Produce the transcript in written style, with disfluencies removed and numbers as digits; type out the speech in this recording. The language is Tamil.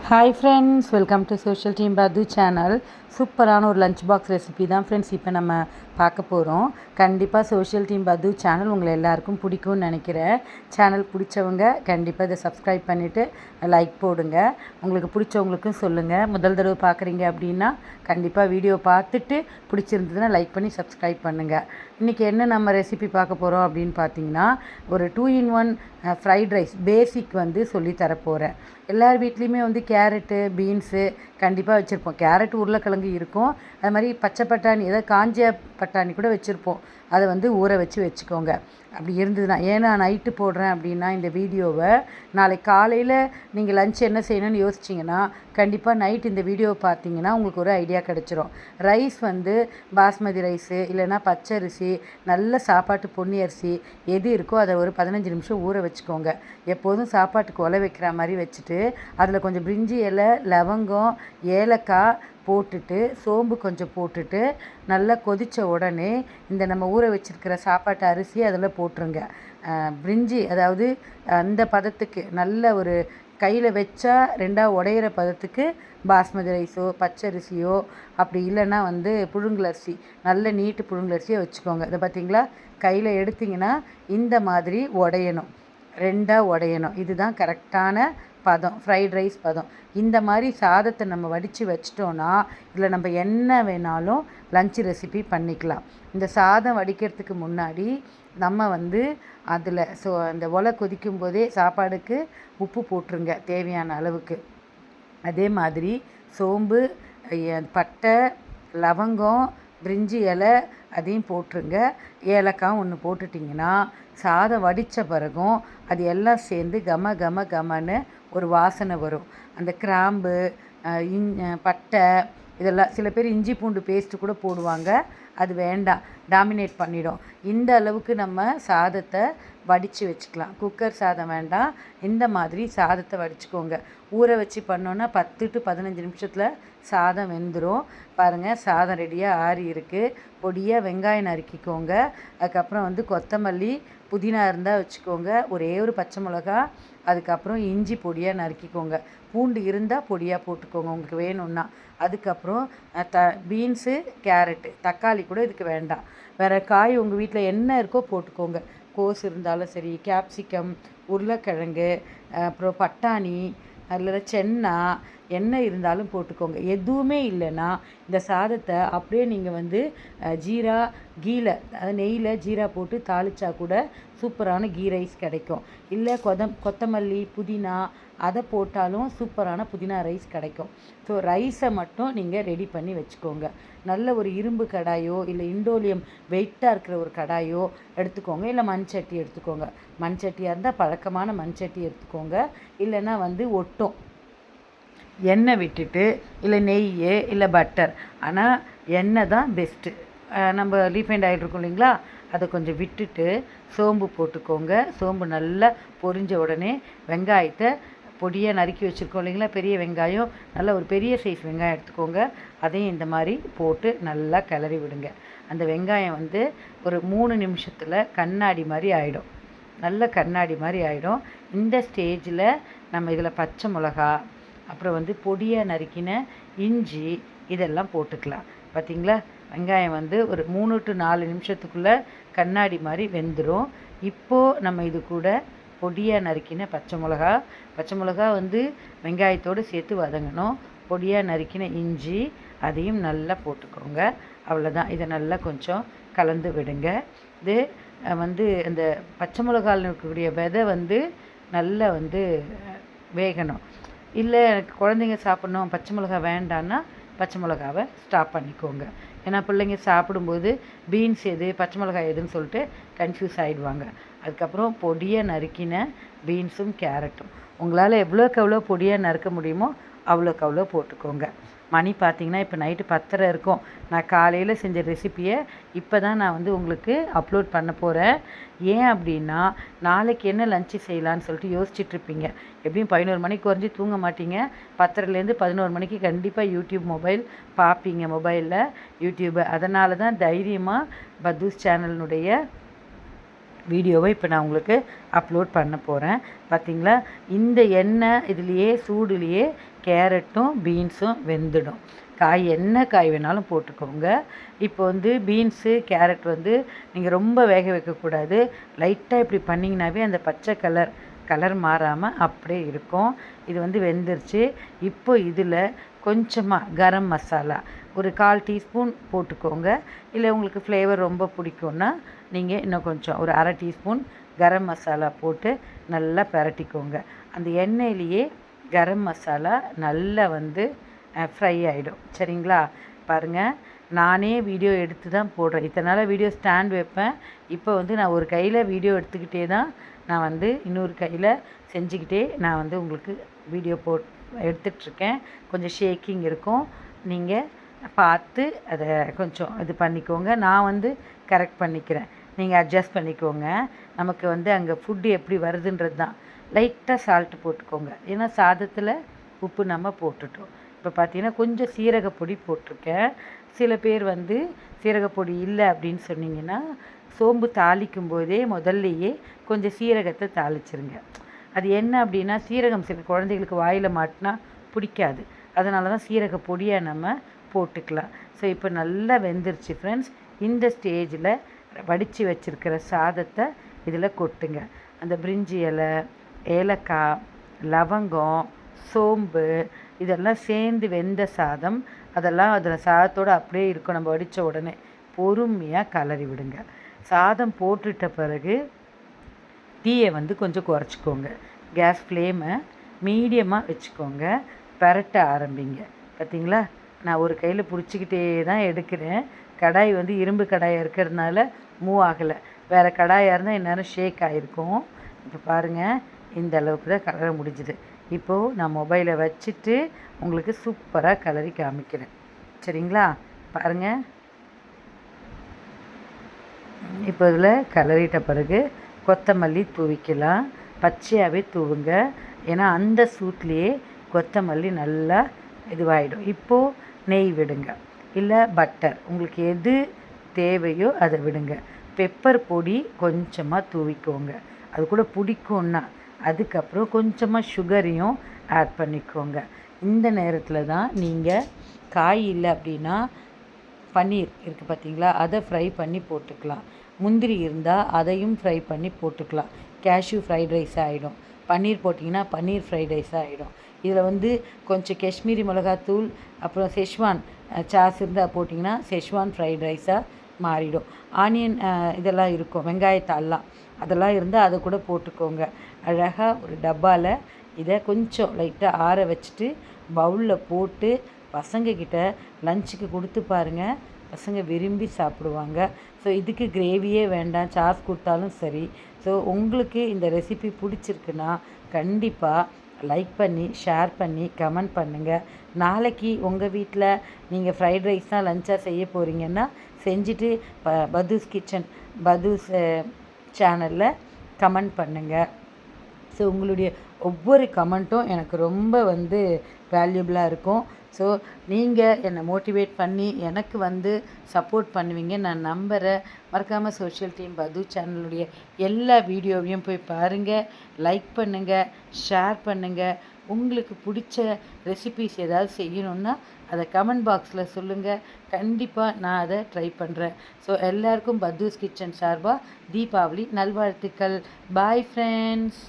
Hi friends, welcome to social team பது சேனல். சூப்பரான ஒரு லஞ்ச் பாக்ஸ் ரெசிபி தான் ஃப்ரெண்ட்ஸ் இப்போ நம்ம பார்க்க போகிறோம். கண்டிப்பாக சோஷியல் டீம் பது சேனல் உங்களை எல்லாருக்கும் பிடிக்கும்னு நினைக்கிறேன். சேனல் பிடிச்சவங்க கண்டிப்பாக இதை சப்ஸ்கிரைப் பண்ணிவிட்டு லைக் போடுங்க. உங்களுக்கு பிடிச்சவங்களுக்கும் சொல்லுங்கள். முதல் தடவை பார்க்குறீங்க அப்படின்னா கண்டிப்பாக வீடியோ பார்த்துட்டு பிடிச்சிருந்ததுன்னா லைக் பண்ணி சப்ஸ்கிரைப் பண்ணுங்கள். இன்றைக்கி என்ன நம்ம ரெசிபி பார்க்க போகிறோம் அப்படின்னு பார்த்தீங்கன்னா, ஒரு 2-in-1 ஃப்ரைட் ரைஸ் பேசிக் சொல்லித்தரப்போகிறேன். எல்லார் வீட்லேயுமே கேரட்டு, பீன்ஸு கண்டிப்பாக வச்சுருப்போம். கேரட், உருளைக்கிழங்கு இருக்கும். அது மாதிரி பச்சை பட்டாணி, ஏதாவது காஞ்ச பட்டாணி கூட வச்சுருப்போம். அதை ஊற வச்சுக்கோங்க. அப்படி இருந்ததுன்னா, ஏன்னா நைட்டு போடுறேன் அப்படின்னா இந்த வீடியோவை நாளைக்கு காலையில் நீங்கள் லஞ்ச் என்ன செய்யணும்னு யோசிச்சிங்கன்னா கண்டிப்பாக நைட் இந்த வீடியோவை பார்த்தீங்கன்னா உங்களுக்கு ஒரு ஐடியா கிடச்சிரும். ரைஸ் பாஸ்மதி ரைஸு இல்லைன்னா பச்சரிசி, நல்ல சாப்பாட்டு பொன்னி அரிசி எது இருக்கோ அதை ஒரு 15 நிமிஷம் ஊற வச்சுக்கோங்க. எப்போதும் சாப்பாட்டுக்கு ஒலை வைக்கிற மாதிரி வச்சுட்டு அதில் கொஞ்சம் பிரிஞ்சி இலை, லவங்கம், ஏலக்காய் போட்டுட்டு சோம்பு கொஞ்சம் போட்டுட்டு நல்லா கொதித்த உடனே இந்த நம்ம ஊற வச்சுருக்கிற சாப்பாட்டு அரிசி அதில் போட்டுருங்க. பிரிஞ்சி அதாவது அந்த பதத்துக்கு நல்ல ஒரு கையில் வச்சா ரெண்டாக உடையிற பதத்துக்கு பாஸ்மதி ரைஸோ பச்சரிசியோ அப்படி இல்லைன்னா புழுங்கலரிசி, நல்ல நீட்டு புழுங்கலரிசியை வச்சுக்கோங்க. இதை பார்த்திங்களா, கையில் எடுத்திங்கன்னா இந்த மாதிரி உடையணும், ரெண்டாக உடையணும். இதுதான் கரெக்டான பதம், ஃப்ரைட் ரைஸ் பதம். இந்த மாதிரி சாதத்தை நம்ம வடித்து வச்சிட்டோன்னா இதில் நம்ம என்ன வேணாலும் லஞ்ச் ரெசிபி பண்ணிக்கலாம். இந்த சாதம் வடிக்கிறதுக்கு முன்னாடி நம்ம அதில் அந்த ஒலை கொதிக்கும் போதே சாப்பாடுக்கு உப்பு போட்டுருங்க தேவையான அளவுக்கு. அதே மாதிரி சோம்பு, பட்டை, லவங்கம், பிரிஞ்சி இலை அதையும் போட்டுருங்க. ஏலக்காய் ஒன்று போட்டுட்டிங்கன்னா சாதம் வடித்த பிறகும் அது எல்லாம் சேர்ந்து கம கம கமன்னு ஒரு வாசனை வரும். அந்த கிராம்பு, பட்டை இதெல்லாம், சில பேர் இஞ்சி பூண்டு பேஸ்ட்டு கூட போடுவாங்க. அது வேண்டாம், டாமினேட் பண்ணிடும். இந்த அளவுக்கு நம்ம சாதத்தை வடித்து வச்சுக்கலாம். குக்கர் சாதம் வேண்டாம், இந்த மாதிரி சாதத்தை வடிச்சுக்கோங்க. ஊற வச்சு பண்ணோன்னா 10 to 15 நிமிஷத்தில் சாதம் வெந்துடும். பாருங்கள், சாதம் ரெடியாக ஆறி இருக்குது. பொடியாக வெங்காயம் நறுக்கிக்கோங்க. அதுக்கப்புறம் கொத்தமல்லி, புதினா இருந்தால் வச்சுக்கோங்க. ஒரே ஒரு பச்சை மிளகா, அதுக்கப்புறம் இஞ்சி பொடியாக நறுக்கிக்கோங்க. பூண்டு இருந்தால் பொடியாக போட்டுக்கோங்க உங்களுக்கு வேணும்னா. அதுக்கப்புறம் பீன்ஸு, கேரட்டு, தக்காளி கூட இதுக்கு வேண்டாம். வேறு காய் உங்கள் வீட்டில் என்ன இருக்கோ போட்டுக்கோங்க. கோஸ் இருந்தாலும் சரி, கேப்சிகம், உருளைக்கிழங்கு, அப்புறம் பட்டாணி, அதில் சென்னா, என்ன இருந்தாலும் போட்டுக்கோங்க. எதுவுமே இல்லைன்னா இந்த சாதத்தை அப்படியே நீங்கள் ஜீரா, கீல, அதாவது நெய்யில் ஜீரா போட்டு தாளித்தா கூட சூப்பரான கீ ரைஸ் கிடைக்கும். இல்லை கொத்தமல்லி, புதினா அதை போட்டாலும் சூப்பரான புதினா ரைஸ் கிடைக்கும். ஸோ ரைஸை மட்டும் நீங்கள் ரெடி பண்ணி வச்சுக்கோங்க. நல்ல ஒரு இரும்பு கடாயோ இல்லை இண்டோலியம் வெயிட்டாக இருக்கிற ஒரு கடாயோ எடுத்துக்கோங்க. இல்லை மண்சட்டி எடுத்துக்கோங்க. மண்சட்டியாக இருந்தால் பழக்கமான மண்சட்டி எடுத்துக்கோங்க. இல்லைன்னா ஒட்டும். எண்ணெய் விட்டுட்டு, இல்லை நெய் இல்லை பட்டர், ஆனால் எண்ணெய் தான் பெஸ்ட்டு. நம்ம ரீஃபைண்ட் ஆயில் இருக்கும் இல்லைங்களா, அதை கொஞ்சம் விட்டுட்டு சோம்பு போட்டுக்கோங்க. சோம்பு நல்லா பொரிஞ்ச உடனே வெங்காயத்தை பொடியாக நறுக்கி வச்சுருக்கோம் இல்லைங்களா, பெரிய வெங்காயம், நல்ல ஒரு பெரிய சைஸ் வெங்காயம் எடுத்துக்கோங்க. அதையும் இந்த மாதிரி போட்டு நல்லா கிளறி விடுங்க. அந்த வெங்காயம் ஒரு 3 நிமிஷத்தில் கண்ணாடி மாதிரி ஆகிடும். நல்ல கண்ணாடி மாதிரி ஆகிடும். இந்த ஸ்டேஜில் நம்ம இதில் பச்சை மிளகா, அப்புறம் பொடியாக நறுக்கின இஞ்சி இதெல்லாம் போட்டுக்கலாம். பார்த்திங்களா, வெங்காயம் ஒரு 3 to 4 நிமிஷத்துக்குள்ளே கண்ணாடி மாதிரி வெந்துடும். இப்போது நம்ம இது கூட பொடியாக நறுக்கின பச்சை மிளகா வெங்காயத்தோடு சேர்த்து வதங்கணும். பொடியாக நறுக்கின இஞ்சி அதையும் நல்லா போட்டுக்கோங்க. அவ்வளோதான். இதை நல்லா கொஞ்சம் கலந்து விடுங்க. இது அந்த பச்சை மிளகாயில் இருக்கக்கூடிய விதை நல்லா வேகணும். இல்லை எனக்கு குழந்தைங்க சாப்பிட்ணும், பச்சை மிளகா வேண்டான்னா பச்சை மிளகாவை ஸ்டாப் பண்ணிக்கோங்க. ஏன்னா பிள்ளைங்க சாப்பிடும்போது பீன்ஸ் எது பச்சை மிளகாய் எதுன்னு சொல்லிட்டு கன்ஃபியூஸ் ஆகிடுவாங்க. அதுக்கப்புறம் பொடியாக நறுக்கின பீன்ஸும் கேரட்டும் உங்களால் எவ்வளோக்கு எவ்வளோ பொடியாக நறுக்க முடியுமோ அவ்வளோக்கு அவ்வளோ போட்டுக்கோங்க. மணி பார்த்திங்கன்னா இப்போ நைட்டு 10:30 இருக்கும். நான் காலையில் செஞ்ச ரெசிப்பியை இப்போ தான் நான் உங்களுக்கு அப்லோட் பண்ண போகிறேன். ஏன் அப்படின்னா நாளைக்கு என்ன லஞ்சு செய்யலான்னு சொல்லிட்டு யோசிச்சுட்ருப்பீங்க. எப்படியும் 11 மணிக்கு குறைஞ்சி தூங்க மாட்டீங்க. 10:30லேருந்து 11 மணிக்கு கண்டிப்பாக யூடியூப் பார்ப்பீங்க, மொபைலில் யூடியூபை. அதனால தான் தைரியமாக பத்தூஸ் சேனலினுடைய வீடியோவை இப்போ நான் உங்களுக்கு அப்லோட் பண்ண போகிறேன். பார்த்திங்களா, இந்த எண்ணெய் இதுலேயே சூடுலேயே கேரட்டும் பீன்ஸும் வெந்துடும். காய் என்ன காய் வேணாலும் போட்டுக்கோங்க. இப்போ வந்து பீன்ஸு கேரட் வந்து நீங்கள் ரொம்ப வேக வைக்கக்கூடாது. லைட்டாக இப்படி பண்ணிங்கனாவே அந்த பச்சை கலர் மாறாமல் அப்படியே இருக்கும். இது வந்து வெந்துருச்சு. இப்போ இதில் கொஞ்சமாக கரம் மசாலா ஒரு 1/4 டீஸ்பூன் போட்டுக்கோங்க. இல்லை உங்களுக்கு ஃப்ளேவர் ரொம்ப பிடிக்கும்னா நீங்கள் இன்னும் கொஞ்சம் ஒரு 1/2 டீஸ்பூன் கரம் மசாலா போட்டு நல்லா பிரட்டிக்கோங்க. அந்த எண்ணெயிலேயே கரம் மசாலா நல்லா வந்து ஃப்ரை ஆகிடும். சரிங்களா? பாருங்கள், நானே வீடியோ எடுத்து தான் போடுறேன். இத்தனை நாள் வீடியோ ஸ்டாண்ட் வைப்பேன். இப்போ வந்து நான் ஒரு கையில் வீடியோ எடுத்துக்கிட்டே தான் நான் வந்து இன்னொரு கையில் செஞ்சுக்கிட்டே நான் வந்து உங்களுக்கு வீடியோ எடுத்துட்ருக்கேன். கொஞ்சம் ஷேக்கிங் இருக்கும். நீங்கள் பார்த்து அதை கொஞ்சம் இது பண்ணிக்கோங்க. நான் வந்து கரெக்ட் பண்ணிக்கிறேன். நீங்கள் அட்ஜஸ்ட் பண்ணிக்கோங்க. நமக்கு வந்து அங்கே ஃபுட்டு எப்படி வருதுன்றது தான். லைட்டாக சால்ட்டு போட்டுக்கோங்க. ஏன்னா சாதத்தில் உப்பு நம்ம போட்டுட்டோம். இப்போ பார்த்தீங்கன்னா கொஞ்சம் சீரகப்பொடி போட்டிருக்கேன். சில பேர் வந்து சீரகப்பொடி இல்லை அப்படின்னு சொன்னிங்கன்னா சோம்பு தாளிக்கும் போதே முதல்லையே கொஞ்சம் சீரகத்தை தாளிச்சிருங்க. அது என்ன அப்படின்னா சீரகம் சில குழந்தைகளுக்கு வாயில் மாட்டினா பிடிக்காது. அதனால தான் சீரக பொடியை நம்ம போட்டுக்கலாம். ஸோ இப்போ நல்லா வெந்துருச்சு ஃப்ரெண்ட்ஸ். இந்த ஸ்டேஜில் வடித்து வச்சுருக்கிற சாதத்தை இதில் கொட்டுங்க. அந்த பிரிஞ்சி இலை, ஏலக்காய், லவங்கம், சோம்பு இதெல்லாம் சேர்ந்து வெந்த சாதம். அதெல்லாம் அதில் சாதத்தோடு அப்படியே இருக்கும். நம்ம வடித்த உடனே பொறுமையாக கலரி விடுங்க. சாதம் போட்டுட்ட பிறகு தீயை வந்து கொஞ்சம் குறைச்சிக்கோங்க. கேஸ் ஃப்ளேமை மீடியமாக வச்சுக்கோங்க. பரட்ட ஆரம்பிங்க. பார்த்திங்களா, நான் ஒரு கையில் பிடிச்சிக்கிட்டே தான் எடுக்கிறேன். கடாய் வந்து இரும்பு கடாயாக இருக்கிறதுனால மூவ் ஆகலை. வேறு கடாயாக இருந்தால் இந்நேரம் ஷேக் ஆகிருக்கும். இப்போ பாருங்கள், இந்த அளவுக்கு தான் கலர முடிஞ்சுது. இப்போது நான் மொபைலை வச்சுட்டு உங்களுக்கு சூப்பராக கலரி காமிக்கிறேன். சரிங்களா? பாருங்கள், இப்போ இதில் கலரிட்ட பிறகு கொத்தமல்லி தூவிக்கலாம். பச்சையாகவே தூவுங்க. ஏன்னா அந்த சூட்லேயே கொத்தமல்லி நல்லா இதுவாகிடும். இப்போது நெய் விடுங்க, இல்லை பட்டர், உங்களுக்கு எது தேவையோ அதை விடுங்க. பெப்பர் பொடி கொஞ்சமாக தூவிக்கோங்க. அது கூட பிடிக்கும்னா அதுக்கப்புறம் கொஞ்சமாக சுகரையும் ஆட் பண்ணிக்கோங்க. இந்த நேரத்தில் தான் நீங்கள் காய் இல்லை அப்படின்னா பன்னீர் இருக்குது பார்த்தீங்களா, அதை ஃப்ரை பண்ணி போட்டுக்கலாம். முந்திரி இருந்தால் அதையும் ஃப்ரை பண்ணி போட்டுக்கலாம். கேஷ்யூ ஃப்ரைட் ரைஸ் ஆகிடும். பன்னீர் போட்டிங்கன்னா பன்னீர் ஃப்ரைட் ரைஸ் ஆகிடும். இதில் வந்து கொஞ்சம் காஷ்மீரி மிளகாத்தூள் அப்புறம் செஷ்வான் சாஸ் இருந்தால் போட்டிங்கன்னா செஷ்வான் ஃப்ரைட் ரைஸாக மாறிடும். ஆனியன் இதெல்லாம் இருக்கும், வெங்காயத்தாள்லாம் அதெல்லாம் இருந்தால் அதை கூட போட்டுக்கோங்க. அழகாக ஒரு டப்பாவில் இதை கொஞ்சம் லைட்டாக ஆற வச்சுட்டு பவுலில் போட்டு பசங்கக்கிட்ட லஞ்சுக்கு கொடுத்து பாருங்கள். பசங்க விரும்பி சாப்பிடுவாங்க. ஸோ இதுக்கு கிரேவியே வேண்டாம், சாஸ் கொடுத்தாலும் சரி. ஸோ உங்களுக்கு இந்த ரெசிபி பிடிச்சிருக்குன்னா கண்டிப்பாக லைக் பண்ணி ஷேர் பண்ணி கமெண்ட் பண்ணுங்கள். நாளைக்கு உங்கள் வீட்டில் நீங்கள் ஃப்ரைட் ரைஸ் தான் லஞ்சாக செய்ய போகிறீங்கன்னா செஞ்சுட்டு பதூஸ் கிச்சன் பதூஸ் சேனலில் கமெண்ட் பண்ணுங்கள். ஸோ உங்களுடைய ஒவ்வொரு கமெண்ட்டும் எனக்கு ரொம்ப வந்து வேல்யூபிளாக இருக்கும். ஸோ நீங்கள் என்னை மோட்டிவேட் பண்ணி எனக்கு வந்து சப்போர்ட் பண்ணுவீங்க நான் நம்புகிறேன். மறக்காமல் சோஷியல் டீம் பது சேனலுடைய எல்லா வீடியோவையும் போய் பாருங்கள், லைக் பண்ணுங்கள், ஷேர் பண்ணுங்கள். உங்களுக்கு பிடிச்ச ரெசிபீஸ் ஏதாவது செய்யணுன்னா அதை கமெண்ட் பாக்ஸில் சொல்லுங்கள். கண்டிப்பாக நான் அதை ட்ரை பண்ணுறேன். ஸோ எல்லாருக்கும் பதூஸ் கிச்சன் சார்பாக தீபாவளி நல்வாழ்த்துக்கள். Bye friends.